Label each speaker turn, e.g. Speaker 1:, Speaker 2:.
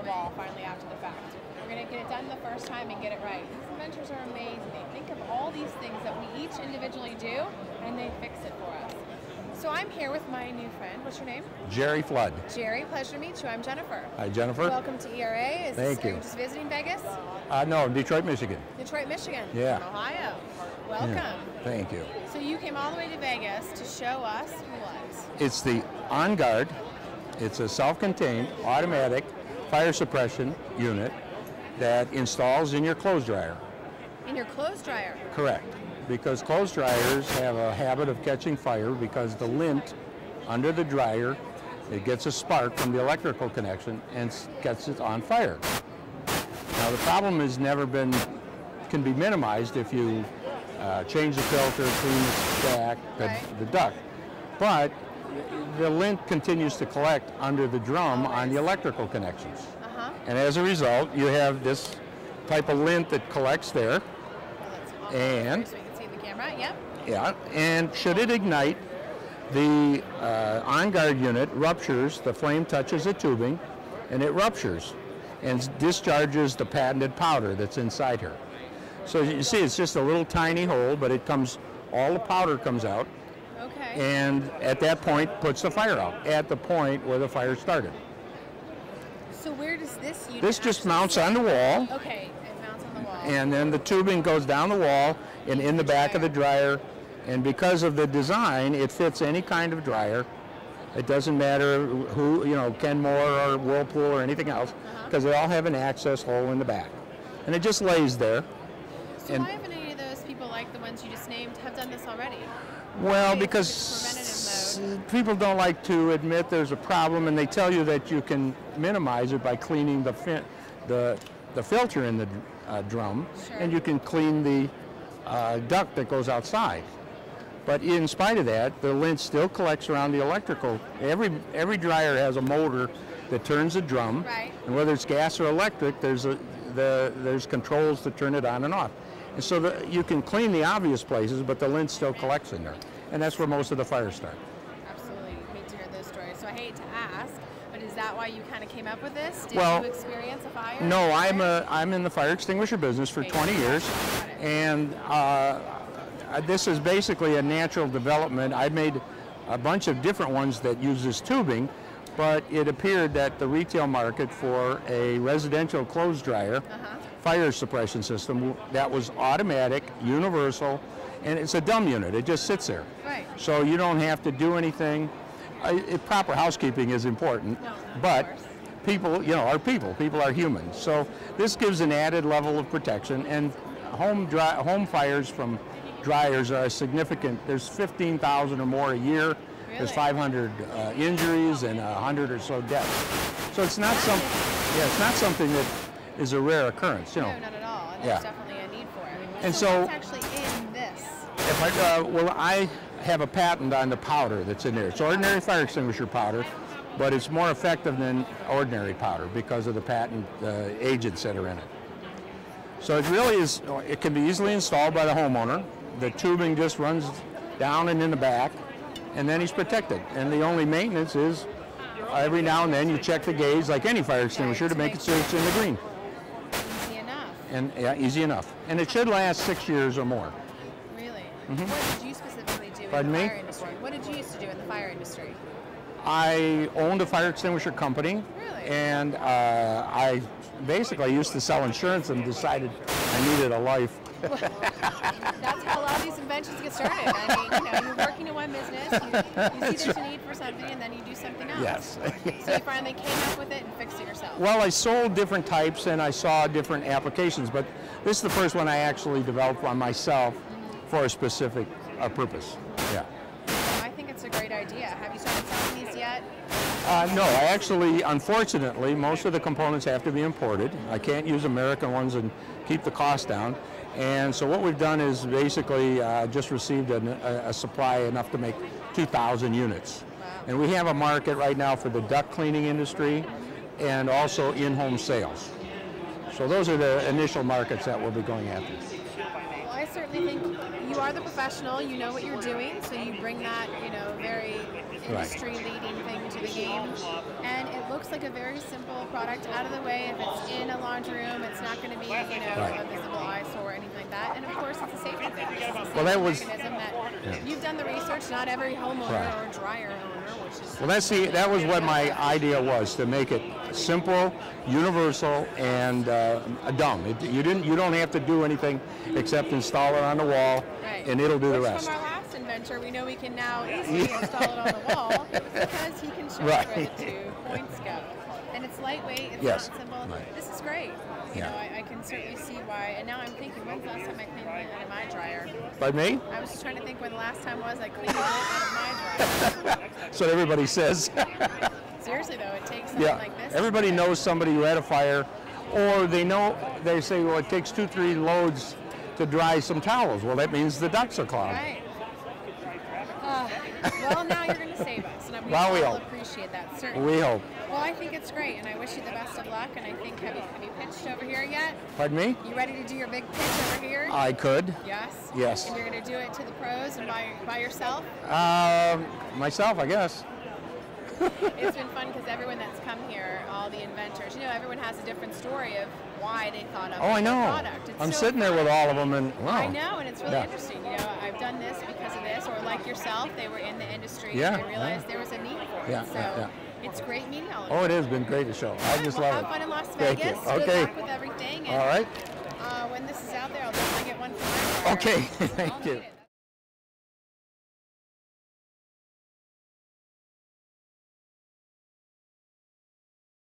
Speaker 1: wall finally after the fact. We're going to get it done the first time and get it right. These inventors are amazing. They think of all these things that we each individually do, and they fix it for us. So I'm here with my new friend. What's your name?
Speaker 2: Jerry Flood.
Speaker 1: Jerry, pleasure to meet you. I'm Jennifer.
Speaker 2: Hi, Jennifer.
Speaker 1: Welcome to ERA.
Speaker 2: Thank you.
Speaker 1: Are you just visiting Vegas?
Speaker 2: No, Detroit, Michigan.
Speaker 1: Detroit, Michigan.
Speaker 2: Yeah.
Speaker 1: From Ohio. Welcome.
Speaker 2: Yeah. Thank you.
Speaker 1: So you came all the way to Vegas to show us what?
Speaker 2: It's the OnGard. It's a self-contained automatic fire suppression unit that installs in your clothes dryer.
Speaker 1: In your clothes dryer?
Speaker 2: Correct. Because clothes dryers have a habit of catching fire because the lint under the dryer, it gets a spark from the electrical connection and gets it on fire. Now the problem has can be minimized if you change the filter, clean the stack, the duct. But the lint continues to collect under the drum on the electrical connections. And as a result, you have this type of lint that collects there. And
Speaker 1: so we can see the camera, yep.
Speaker 2: Yeah, and should it ignite, the OnGard unit ruptures, the flame touches the tubing, and it ruptures and discharges the patented powder that's inside here. So you see, it's just a little tiny hole, but it comes, all the powder comes out.
Speaker 1: Okay.
Speaker 2: And at that point, puts the fire out, at the point where the fire started.
Speaker 1: So where does this unit
Speaker 2: This just mounts on the wall.
Speaker 1: Okay, it mounts on the wall.
Speaker 2: And then the tubing goes down the wall and in the back of the dryer. And because of the design, it fits any kind of dryer. It doesn't matter who, Kenmore or Whirlpool or anything else, because they all have an access hole in the back. And it just lays there.
Speaker 1: So why haven't any of those people like the ones you just named have done this already?
Speaker 2: Well, because people don't like to admit there's a problem, and they tell you that you can minimize it by cleaning the filter in the drum, and you can clean the duct that goes outside. But in spite of that, the lint still collects around the electrical. Every dryer has a motor that turns the drum, and whether it's gas or electric, there's controls to turn it on and off. And so you can clean the obvious places, but the lint still collects in there. And that's where most of the fires start.
Speaker 1: Absolutely. I hate to hear those stories. So I hate to ask, but is that why you kind of came up with this? Did you experience a fire?
Speaker 2: No, I'm in the fire extinguisher business for 20 years. And this is basically a natural development. I made a bunch of different ones that use this tubing, but it appeared that the retail market for a residential clothes dryer fire suppression system that was automatic, universal, and it's a dumb unit. It just sits there.
Speaker 1: Right.
Speaker 2: So you don't have to do anything. Proper housekeeping is important, but people, are people. People are humans. So this gives an added level of protection, and home fires from dryers are significant. There's 15,000 or more a year. Really? There's 500 injuries and 100 or so deaths. So it's not something that is a rare occurrence,
Speaker 1: No, not at all. And there's definitely a need for it.
Speaker 2: And
Speaker 1: so what's actually in this?
Speaker 2: I have a patent on the powder that's in there. It's ordinary fire extinguisher powder, but it's more effective than ordinary powder because of the patent agents that are in it. So it really is, it can be easily installed by the homeowner. The tubing just runs down and in the back, and then he's protected. And the only maintenance is every now and then you check the gauge like any fire extinguisher to make it so it's in the green.
Speaker 1: Easy enough.
Speaker 2: And easy enough. And it should last 6 years or more.
Speaker 1: Really? What did you specifically do in the fire industry? What did you used to do in the fire industry?
Speaker 2: I owned a fire extinguisher company.
Speaker 1: Really?
Speaker 2: And I basically used to sell insurance and decided I needed a life.
Speaker 1: That's how a lot of these inventions get started. I mean, you're working in one business, you see there's a need for something, and then you do something else.
Speaker 2: Yes.
Speaker 1: So you finally came up with it and fixed it yourself.
Speaker 2: Well, I sold different types and I saw different applications, but this is the first one I actually developed on myself for a specific purpose. Yeah.
Speaker 1: I think it's a great idea. Have you started selling these yet?
Speaker 2: No, I actually, unfortunately, most of the components have to be imported. I can't use American ones and keep the cost down. And so what we've done is basically just received a supply enough to make 2,000 units.
Speaker 1: Wow.
Speaker 2: And we have a market right now for the duct cleaning industry and also in-home sales. So those are the initial markets that we'll be going after.
Speaker 1: Well, I certainly think you are the professional, you know what you're doing, so you bring that, very industry-leading thing to to the game. And it looks like a very simple product, out of the way. If it's in a laundry room, it's not going to be, you know, a visible eyesore or anything like that. And of course, it's a safety thing.
Speaker 2: Well, that was.
Speaker 1: You've done the research. Not every homeowner or dryer owner, which is.
Speaker 2: Well, that was what my idea was, to make it simple, universal, and dumb. You don't have to do anything except install it on the wall, and it'll do the rest.
Speaker 1: From our last inventor, we know we can now easily install it on the wall because he can show us where the 2 points go. And it's lightweight, it's not simple. This is great. You know, I can certainly see why. And now I'm thinking, when's the last time I cleaned it out of my dryer?
Speaker 2: By me?
Speaker 1: I was just trying to think when the last time was I cleaned it out of my dryer.
Speaker 2: That's what everybody says.
Speaker 1: Seriously though, it takes something like this.
Speaker 2: Everybody knows somebody who had a fire, or they say, well, it takes 2-3 loads to dry some towels. Well, that means the ducts are clogged.
Speaker 1: Right. Well, now you're going to save us, and we all appreciate that, certainly.
Speaker 2: We hope.
Speaker 1: Well, I think it's great, and I wish you the best of luck, and I think, have you pitched over here yet?
Speaker 2: Pardon me?
Speaker 1: You ready to do your big pitch over here?
Speaker 2: I could.
Speaker 1: Yes?
Speaker 2: Yes.
Speaker 1: And you're going to do it to the pros and by yourself?
Speaker 2: Myself, I guess.
Speaker 1: It's been fun because everyone that's come here, all the inventors, you know, everyone has a different story of why they thought of the product.
Speaker 2: I'm sitting there with all of them, and wow.
Speaker 1: I know, and it's really interesting. You know, I've done this because of this, or like yourself, they were in the industry and they realized there was a need for it. So it's great meeting all of you.
Speaker 2: Oh, it has been great to show. I just love it.
Speaker 1: Have fun in Las
Speaker 2: Thank
Speaker 1: Vegas.
Speaker 2: you.
Speaker 1: Good luck with everything. And,
Speaker 2: all right.
Speaker 1: when this is out there, I'll definitely get one for my dryer.
Speaker 2: Okay. Thank you.